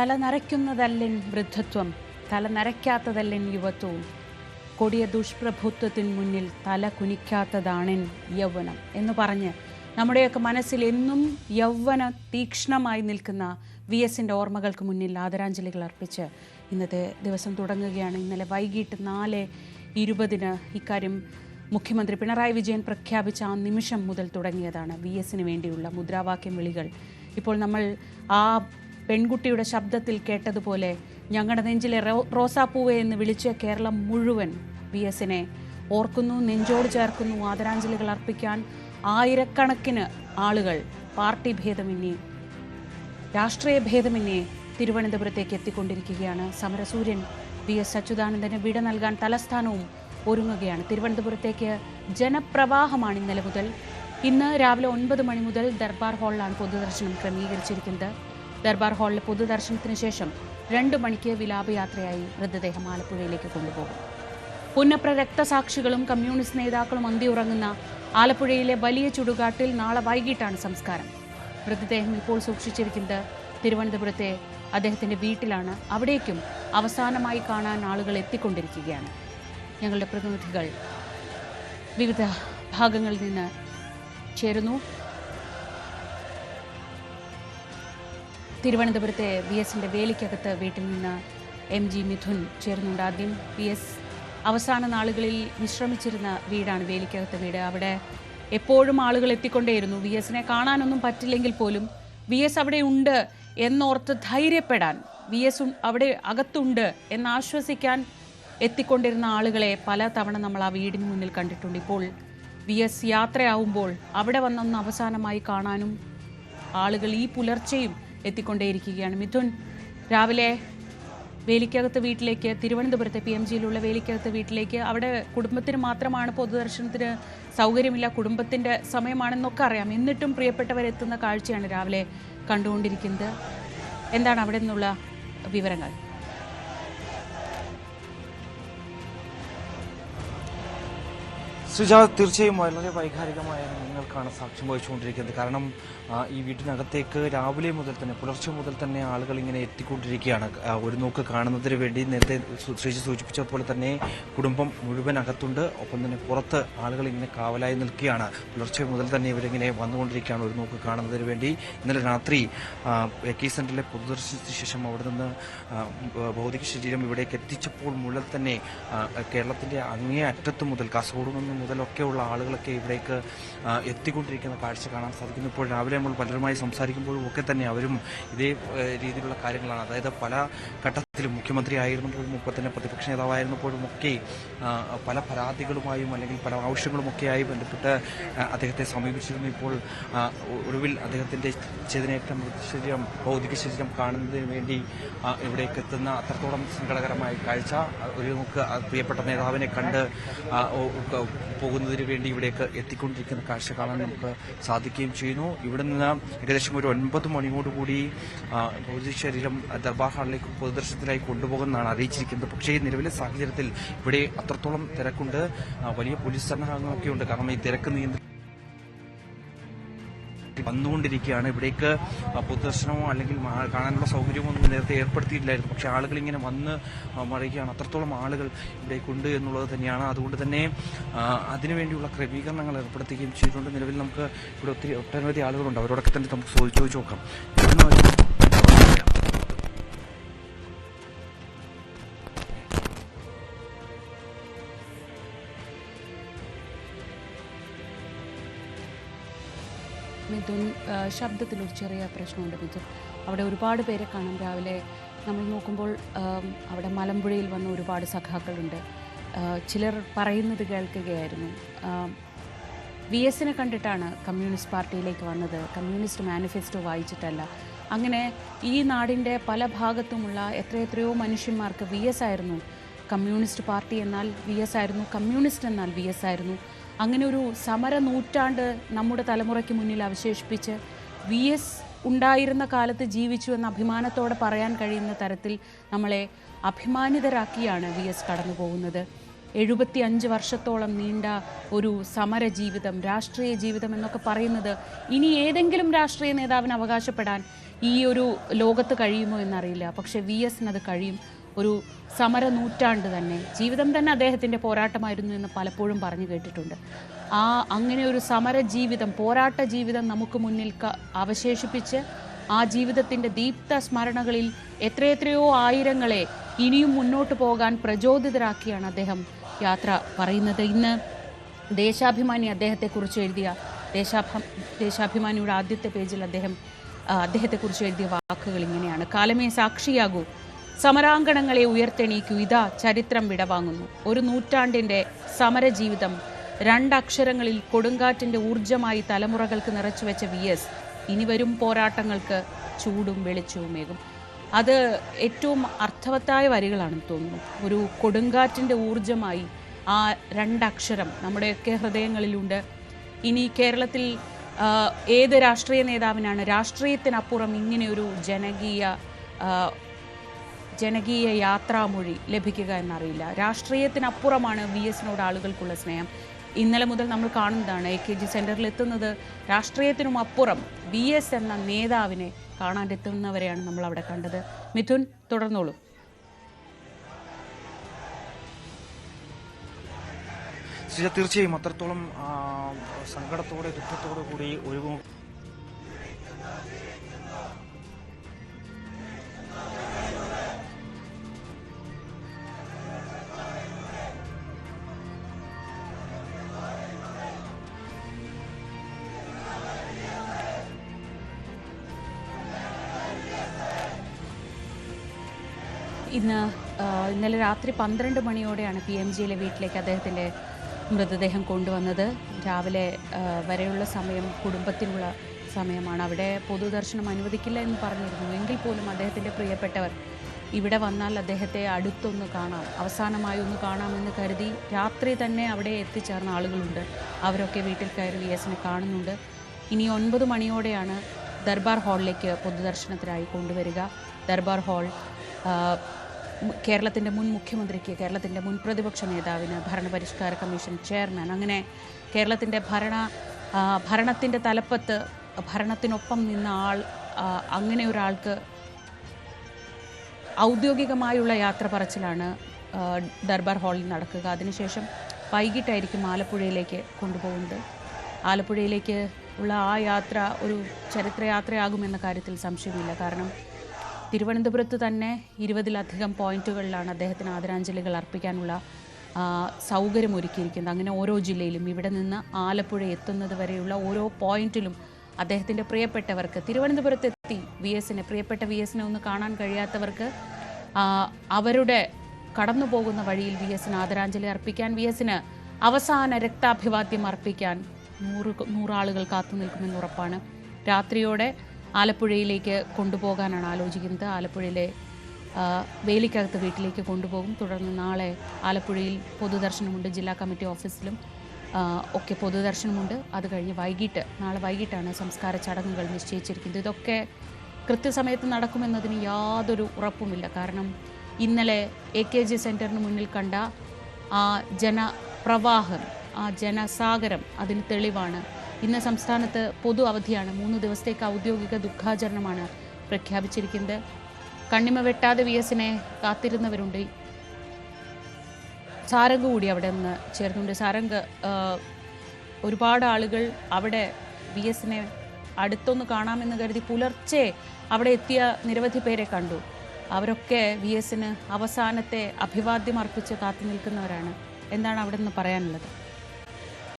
തല നരയ്ക്കുന്നതല്ലിൻ വൃദ്ധത്വം, തല നരയ്ക്കാത്തതല്ലിൻ യുവത്വവും, കൊടിയ ദുഷ്പ്രഭുത്വത്തിന് മുന്നിൽ തല കുനിക്കാത്തതാണിൻ യൗവനം എന്ന് പറഞ്ഞ് നമ്മുടെയൊക്കെ മനസ്സിൽ എന്നും യൗവന തീക്ഷ്ണമായി നിൽക്കുന്ന VSന്റെ ഓർമ്മകൾക്ക് മുന്നിൽ ആദരാഞ്ജലികൾ അർപ്പിച്ച് ഇന്നത്തെ ദിവസം തുടങ്ങുകയാണ്. ഇന്നലെ വൈകിട്ട് 4:20 ഇക്കാര്യം മുഖ്യമന്ത്രി പിണറായി വിജയൻ പ്രഖ്യാപിച്ച ആ നിമിഷം മുതൽ തുടങ്ങിയതാണ് VSന് വേണ്ടിയുള്ള മുദ്രാവാക്യം വിളികൾ. ഇപ്പോൾ നമ്മൾ ആ പെൺകുട്ടിയുടെ ശബ്ദത്തിൽ കേട്ടതുപോലെ ഞങ്ങളുടെ നെഞ്ചിലെ റോസാപ്പൂവെ എന്ന് വിളിച്ച് കേരളം മുഴുവൻ VSനെ ഓർക്കുന്നു, നെഞ്ചോട് ചേർക്കുന്നു. ആദരാഞ്ജലികൾ അർപ്പിക്കാൻ ആയിരക്കണക്കിന് ആളുകൾ പാർട്ടി ഭേദമന്യേ, രാഷ്ട്രീയ ഭേദമന്യേ തിരുവനന്തപുരത്തേക്ക് എത്തിക്കൊണ്ടിരിക്കുകയാണ്. സമരസൂര്യൻ VS അച്യുതാനന്ദന് വിട നൽകാൻ തലസ്ഥാനവും ഒരുങ്ങുകയാണ്. തിരുവനന്തപുരത്തേക്ക് ജനപ്രവാഹമാണ് ഇന്നലെ മുതൽ. ഇന്ന് രാവിലെ 9 മണി മുതൽ ദർബാർ ഹാളിലാണ് പൊതുദർശനം ക്രമീകരിച്ചിരിക്കുന്നത്. ദർബാർ ഹാളിലെ പൊതുദർശനത്തിന് ശേഷം 2 മണിക്ക് വിലാപയാത്രയായി മൃതദേഹം ആലപ്പുഴയിലേക്ക് കൊണ്ടുപോകും. പുന്നപ്ര രക്തസാക്ഷികളും കമ്മ്യൂണിസ്റ്റ് നേതാക്കളും അന്തിയുറങ്ങുന്ന ആലപ്പുഴയിലെ വലിയ ചുടുകാട്ടിൽ നാളെ വൈകിട്ടാണ് സംസ്കാരം. മൃതദേഹം ഇപ്പോൾ സൂക്ഷിച്ചിരിക്കുന്നത് തിരുവനന്തപുരത്തെ അദ്ദേഹത്തിൻ്റെ വീട്ടിലാണ്. അവിടേക്കും അവസാനമായി കാണാൻ ആളുകൾ എത്തിക്കൊണ്ടിരിക്കുകയാണ്. ഞങ്ങളുടെ പ്രതിനിധികൾ വിവിധ ഭാഗങ്ങളിൽ നിന്ന് ചേരുന്നു. തിരുവനന്തപുരത്തെ VSന്റെ വേലിക്കകത്ത് വീട്ടിൽ നിന്ന് MG മിഥുൻ ചേരുന്നുണ്ട്. ആദ്യം VS അവസാന നാളുകളിൽ വിശ്രമിച്ചിരുന്ന വീടാണ് വേലിക്കകത്തെ വീട്. അവിടെ എപ്പോഴും ആളുകൾ എത്തിക്കൊണ്ടേയിരുന്നു. VSനെ കാണാനൊന്നും പറ്റില്ലെങ്കിൽ പോലും VS അവിടെ ഉണ്ട് എന്നോർത്ത് ധൈര്യപ്പെടാൻ, VS അവിടെ അകത്തുണ്ട് എന്നാശ്വസിക്കാൻ എത്തിക്കൊണ്ടിരുന്ന ആളുകളെ പല തവണ നമ്മൾ ആ വീടിന് മുന്നിൽ കണ്ടിട്ടുണ്ട്. ഇപ്പോൾ VS യാത്രയാവുമ്പോൾ അവിടെ വന്നൊന്ന് അവസാനമായി കാണാനും ആളുകൾ ഈ പുലർച്ചെയും എത്തിക്കൊണ്ടേയിരിക്കുകയാണ്. മിഥുൻ, രാവിലെ വേലിക്കകത്ത് വീട്ടിലേക്ക്, തിരുവനന്തപുരത്തെ PMGയിലുള്ള വേലിക്കകത്ത് വീട്ടിലേക്ക്, അവിടെ കുടുംബത്തിന് മാത്രമാണ് പൊതുദർശനത്തിന് സൗകര്യമില്ല, കുടുംബത്തിൻ്റെ സമയമാണെന്നൊക്കെ അറിയാം. എന്നിട്ടും പ്രിയപ്പെട്ടവരെത്തുന്ന കാഴ്ചയാണ് രാവിലെ കണ്ടുകൊണ്ടിരിക്കുന്നത്. എന്താണ് അവിടെ നിന്നുള്ള വിവരങ്ങൾ? സുജാ, തീർച്ചയായും വളരെ വൈകാരികമായ നിങ്ങൾക്കാണ് സാക്ഷ്യം വഹിച്ചുകൊണ്ടിരിക്കുന്നത്. കാരണം ഈ വീട്ടിനകത്തേക്ക് രാവിലെ മുതൽ തന്നെ, പുലർച്ചെ മുതൽ തന്നെ ആളുകൾ ഇങ്ങനെ എത്തിക്കൊണ്ടിരിക്കുകയാണ്. ഒരു നോക്ക് കാണുന്നതിന് വേണ്ടി നേരത്തെ ശ്രീജി സൂചിപ്പിച്ചതുപോലെ തന്നെ കുടുംബം മുഴുവൻ അകത്തുണ്ട്. ഒപ്പം തന്നെ പുറത്ത് ആളുകൾ ഇങ്ങനെ കാവലായി നിൽക്കുകയാണ്. പുലർച്ചെ മുതൽ തന്നെ ഇവരിങ്ങനെ വന്നുകൊണ്ടിരിക്കുകയാണ് ഒരു നോക്ക് കാണുന്നതിന് വേണ്ടി. ഇന്നലെ രാത്രി AK സെന്ററിലെ പൊതുദർശനത്തിന് ശേഷം അവിടെ നിന്ന് ഭൗതിക ശരീരം ഇവിടേക്ക് എത്തിച്ചപ്പോൾ മുതൽ തന്നെ കേരളത്തിന്റെ അങ്ങേ അറ്റത്ത് മുതൽ, കാസർഗോഡ് നിന്ന് മുതലൊക്കെയുള്ള ആളുകളൊക്കെ ഇവിടേക്ക് എത്തിക്കൊണ്ടിരിക്കുന്ന കാഴ്ച കാണാൻ സാധിക്കുന്നു. ഇപ്പോൾ രാവിലെ നമ്മൾ പലരുമായി സംസാരിക്കുമ്പോഴും ഒക്കെ തന്നെ അവരും ഇതേ രീതിയിലുള്ള കാര്യങ്ങളാണ്. അതായത് പല ഘട്ടത്തിലും മുഖ്യമന്ത്രി ആയിരുന്നപ്പോഴും ഒപ്പം തന്നെ പ്രതിപക്ഷ നേതാവായിരുന്നപ്പോഴും ഒക്കെ പല പരാതികളുമായും അല്ലെങ്കിൽ പല ആവശ്യങ്ങളുമൊക്കെയായി ബന്ധപ്പെട്ട് അദ്ദേഹത്തെ സമീപിച്ചിരുന്നു. ഇപ്പോൾ ഒടുവിൽ അദ്ദേഹത്തിൻ്റെ ചേതനയേറ്റ മൃതശരീരം, ഭൗതിക ശരീരം കാണുന്നതിന് വേണ്ടി ഇവിടേക്ക് എത്തുന്ന അത്രത്തോളം സങ്കടകരമായ കാഴ്ച. ഒരു നമുക്ക് പ്രിയപ്പെട്ട നേതാവിനെ കണ്ട് പോകുന്നതിന് വേണ്ടി ഇവിടേക്ക് എത്തിക്കൊണ്ടിരിക്കുന്ന കാഴ്ച കാണാൻ നമുക്ക് സാധിക്കുകയും ചെയ്യുന്നു. ഇവിടെ നിന്ന് ഏകദേശം ഒരു 9 മണിയോടുകൂടി ഭൗതിക ശരീരം ദർബാർ ഹാളിലേക്ക് പൊതുദർശനത്തിനായി കൊണ്ടുപോകുന്നതാണ് അറിയിച്ചിരിക്കുന്നത്. പക്ഷേ നിലവിലെ സാഹചര്യത്തിൽ ഇവിടെ അത്രത്തോളം തിരക്കുണ്ട്, വലിയ പോലീസ് സന്നാഹങ്ങളൊക്കെ ഉണ്ട്. കാരണം ഈ തിരക്ക് വന്നുകൊണ്ടിരിക്കുകയാണ്. ഇവിടേക്ക് പൊതുദർശനമോ അല്ലെങ്കിൽ കാണാനുള്ള സൗകര്യമോ ഒന്നും നേരത്തെ ഏർപ്പെടുത്തിയിട്ടില്ലായിരുന്നു. പക്ഷേ ആളുകൾ ഇങ്ങനെ വന്ന് മറിയുകയാണ്. അത്രത്തോളം ആളുകൾ ഇവിടേക്കുണ്ട് എന്നുള്ളത് തന്നെയാണ്. അതുകൊണ്ട് തന്നെ അതിനുവേണ്ടിയുള്ള ക്രമീകരണങ്ങൾ ഏർപ്പെടുത്തുകയും ചെയ്തിട്ടുണ്ട്. നിലവിൽ നമുക്ക് ഇവിടെ ഒട്ടനവധി ആളുകളുണ്ട്. അവരോടൊക്കെ തന്നെ നമുക്ക് ചോദിച്ചു നോക്കാം. മിഥുൻ, ശബ്ദത്തിലൊരു ചെറിയ പ്രശ്നമുണ്ട് മിഥുൻ. അവിടെ ഒരുപാട് പേരെ കാണാം. രാവിലെ നമ്മൾ നോക്കുമ്പോൾ അവിടെ മലമ്പുഴയിൽ വന്ന ഒരുപാട് സഖാക്കളുണ്ട്. ചിലർ പറയുന്നത് കേൾക്കുകയായിരുന്നു, VSനെ കണ്ടിട്ടാണ് കമ്മ്യൂണിസ്റ്റ് പാർട്ടിയിലേക്ക് വന്നത്, കമ്മ്യൂണിസ്റ്റ് മാനിഫെസ്റ്റോ വായിച്ചിട്ടല്ല. അങ്ങനെ ഈ നാടിൻ്റെ പല ഭാഗത്തുമുള്ള എത്രയോ മനുഷ്യന്മാർക്ക് VS ആയിരുന്നു കമ്മ്യൂണിസ്റ്റ് പാർട്ടി എന്നാൽ VS ആയിരുന്നു, കമ്മ്യൂണിസ്റ്റ് എന്നാൽ VS ആയിരുന്നു. അങ്ങനെ ഒരു സമര നൂറ്റാണ്ട് നമ്മുടെ തലമുറയ്ക്ക് മുന്നിൽ അവശേഷിപ്പിച്ച് VS ഉണ്ടായിരുന്ന കാലത്ത് ജീവിച്ചു എന്ന അഭിമാനത്തോടെ പറയാൻ കഴിയുന്ന തരത്തിൽ നമ്മളെ അഭിമാനിതരാക്കിയാണ് VS കടന്നു പോകുന്നത്. 75 വർഷത്തോളം നീണ്ട ഒരു സമര ജീവിതം, രാഷ്ട്രീയ ജീവിതം എന്നൊക്കെ പറയുന്നത് ഇനി ഏതെങ്കിലും രാഷ്ട്രീയ നേതാവിന് അവകാശപ്പെടാൻ ഈ ഒരു ലോകത്ത് കഴിയുമോ എന്നറിയില്ല. പക്ഷേ VSന് അത് കഴിയും. ഒരു സമര നൂറ്റാണ്ട് തന്നെ, ജീവിതം തന്നെ അദ്ദേഹത്തിൻ്റെ പോരാട്ടമായിരുന്നു എന്ന് പലപ്പോഴും പറഞ്ഞു കേട്ടിട്ടുണ്ട്. അങ്ങനെ ഒരു സമര ജീവിതം, പോരാട്ട ജീവിതം നമുക്ക് മുന്നിൽ അവശേഷിപ്പിച്ച് ആ ജീവിതത്തിൻ്റെ ദീപ്ത സ്മരണകളിൽ എത്രയെത്രയോ ആയിരങ്ങളെ ഇനിയും മുന്നോട്ട് പോകാൻ പ്രചോദിതരാക്കിയാണ് അദ്ദേഹം യാത്ര പറയുന്നത്. ഇന്ന് ദേശാഭിമാനി അദ്ദേഹത്തെക്കുറിച്ച് എഴുതിയ ദേശാഭിമാനിയുടെ ആദ്യത്തെ പേജിൽ അദ്ദേഹത്തെക്കുറിച്ച് എഴുതിയ വാക്കുകൾ ഇങ്ങനെയാണ്: കാലമേ സാക്ഷിയാകൂ, സമരാങ്കണങ്ങളെ ഉയർത്തെണീക്കൂ, ഇതാ ചരിത്രം വിടവാങ്ങുന്നു. ഒരു നൂറ്റാണ്ടിൻ്റെ സമരജീവിതം രണ്ടക്ഷരങ്ങളിൽ കൊടുങ്കാറ്റിൻ്റെ ഊർജമായി തലമുറകൾക്ക് നിറച്ചുവെച്ച VS ഇനി വരും പോരാട്ടങ്ങൾക്ക് ചൂടും വെളിച്ചവുമേകും. അത് ഏറ്റവും അർത്ഥവത്തായ വരികളാണെന്ന് തോന്നുന്നു. ഒരു കൊടുങ്കാറ്റിൻ്റെ ഊർജമായി ആ രണ്ടക്ഷരം നമ്മുടെയൊക്കെ ഹൃദയങ്ങളിലുണ്ട്. ഇനി കേരളത്തിൽ ഏത് രാഷ്ട്രീയ നേതാവിനാണ് രാഷ്ട്രീയത്തിനപ്പുറം ഇങ്ങനെയൊരു ജനകീയ യാത്രാമൊഴി ലഭിക്കുക എന്നറിയില്ല. രാഷ്ട്രീയത്തിനപ്പുറമാണ് VSനോട് ആളുകൾക്കുള്ള സ്നേഹം. ഇന്നലെ മുതൽ നമ്മൾ കാണുന്നതാണ്. AKG സെൻറ്ററിൽ എത്തുന്നത് രാഷ്ട്രീയത്തിനും അപ്പുറം VS എന്ന നേതാവിനെ കാണാനെത്തുന്നവരെയാണ് നമ്മൾ അവിടെ കണ്ടത്. മിഥുൻ, തുടർന്നോളൂ. തീർച്ചയായും അത്രത്തോളം സങ്കടത്തോടെ ദുഃഖത്തോടു കൂടി ഒരു ഇന്നലെ രാത്രി 12 മണിയോടെയാണ് PMGയിലെ വീട്ടിലേക്ക് അദ്ദേഹത്തിൻ്റെ മൃതദേഹം കൊണ്ടുവന്നത്. രാവിലെ വരെയുള്ള സമയം കുടുംബത്തിനുള്ള സമയമാണ്. അവിടെ പൊതുദർശനം അനുവദിക്കില്ല എന്ന് പറഞ്ഞിരുന്നു. എങ്കിൽ പോലും അദ്ദേഹത്തിൻ്റെ പ്രിയപ്പെട്ടവർ ഇവിടെ വന്നാൽ അദ്ദേഹത്തെ അടുത്തൊന്ന് കാണാം, അവസാനമായി ഒന്ന് കാണാമെന്ന് കരുതി രാത്രി തന്നെ അവിടെ എത്തിച്ചേർന്ന ആളുകളുണ്ട്. അവരൊക്കെ വീട്ടിൽ കയറി VSനെ കാണുന്നുണ്ട്. ഇനി 9 മണിയോടെയാണ് ദർബാർ ഹാളിലേക്ക് പൊതുദർശനത്തിനായി കൊണ്ടുവരിക. ദർബാർ ഹാൾ കേരളത്തിൻ്റെ മുൻ മുഖ്യമന്ത്രിക്ക്, കേരളത്തിൻ്റെ മുൻ പ്രതിപക്ഷ നേതാവിന്, ഭരണപരിഷ്കാര കമ്മീഷൻ ചെയർമാൻ, അങ്ങനെ കേരളത്തിൻ്റെ ഭരണത്തിൻ്റെ തലപ്പത്ത് ഭരണത്തിനൊപ്പം നിന്ന അങ്ങനെ ഒരാൾക്ക് ഔദ്യോഗികമായുള്ള യാത്ര പറച്ചിലാണ് ദർബാർ ഹാളിൽ നടക്കുക. അതിനുശേഷം വൈകിട്ടായിരിക്കും ആലപ്പുഴയിലേക്ക് കൊണ്ടുപോകുന്നത്. ആലപ്പുഴയിലേക്ക് ഉള്ള ആ യാത്ര ഒരു ചരിത്രയാത്രയാകുമെന്ന കാര്യത്തിൽ സംശയമില്ല. കാരണം തിരുവനന്തപുരത്ത് തന്നെ 20-ലധികം പോയിന്റുകളിലാണ് അദ്ദേഹത്തിന് ആദരാഞ്ജലികൾ അർപ്പിക്കാനുള്ള സൗകര്യമൊരുക്കിയിരിക്കുന്നത്. അങ്ങനെ ഓരോ ജില്ലയിലും ഇവിടെ നിന്ന് ആലപ്പുഴ എത്തുന്നത് വരെയുള്ള ഓരോ പോയിന്റിലും അദ്ദേഹത്തിൻ്റെ പ്രിയപ്പെട്ടവർക്ക്, തിരുവനന്തപുരത്തെത്തി പ്രിയപ്പെട്ട VSനെ ഒന്ന് കാണാൻ കഴിയാത്തവർക്ക് അവരുടെ കടന്നു പോകുന്ന വഴിയിൽ VSന് ആദരാഞ്ജലി അർപ്പിക്കാൻ, VSന് അവസാന രക്താഭിവാദ്യം അർപ്പിക്കാൻ 100 ആളുകൾ കാത്തു നിൽക്കുമെന്ന് ഉറപ്പാണ്. രാത്രിയോടെ ആലപ്പുഴയിലേക്ക് കൊണ്ടുപോകാനാണ് ആലോചിക്കുന്നത്. ആലപ്പുഴയിലെ വേലിക്കകത്ത് വീട്ടിലേക്ക് കൊണ്ടുപോകും. തുടർന്ന് നാളെ ആലപ്പുഴയിൽ പൊതുദർശനമുണ്ട്. ജില്ലാ കമ്മിറ്റി ഓഫീസിലും ഒക്കെ പൊതുദർശനമുണ്ട്. അത് കഴിഞ്ഞ് നാളെ വൈകിട്ടാണ് സംസ്കാര ചടങ്ങുകൾ നിശ്ചയിച്ചിരിക്കുന്നത്. ഇതൊക്കെ കൃത്യസമയത്ത് നടക്കുമെന്നതിന് യാതൊരു ഉറപ്പുമില്ല. കാരണം ഇന്നലെ AKG സെൻറ്ററിന് മുന്നിൽ കണ്ട ആ ജനപ്രവാഹം, ആ ജനസാഗരം അതിന് തെളിവാണ്. ഇന്ന് സംസ്ഥാനത്ത് പൊതു അവധിയാണ്. 3 ദിവസത്തേക്ക് ഔദ്യോഗിക ദുഃഖാചരണമാണ് പ്രഖ്യാപിച്ചിരിക്കുന്നത്. കണ്ണിമ വെട്ടാതെ VSനെ കാത്തിരുന്നവരുണ്ട്. സാരംഗ് കൂടി അവിടെ നിന്ന് ചേർന്നുണ്ട്. സാരംഗ്, ഒരുപാട് ആളുകൾ അവിടെ VSനെ അടുത്തൊന്ന് കാണാമെന്ന് കരുതി പുലർച്ചെ അവിടെ എത്തിയ നിരവധി പേരെ കണ്ടു. അവരൊക്കെ VSന് അവസാനത്തെ അഭിവാദ്യം അർപ്പിച്ച് കാത്തു നിൽക്കുന്നവരാണ്. എന്താണ് അവിടെ നിന്ന് പറയാനുള്ളത്?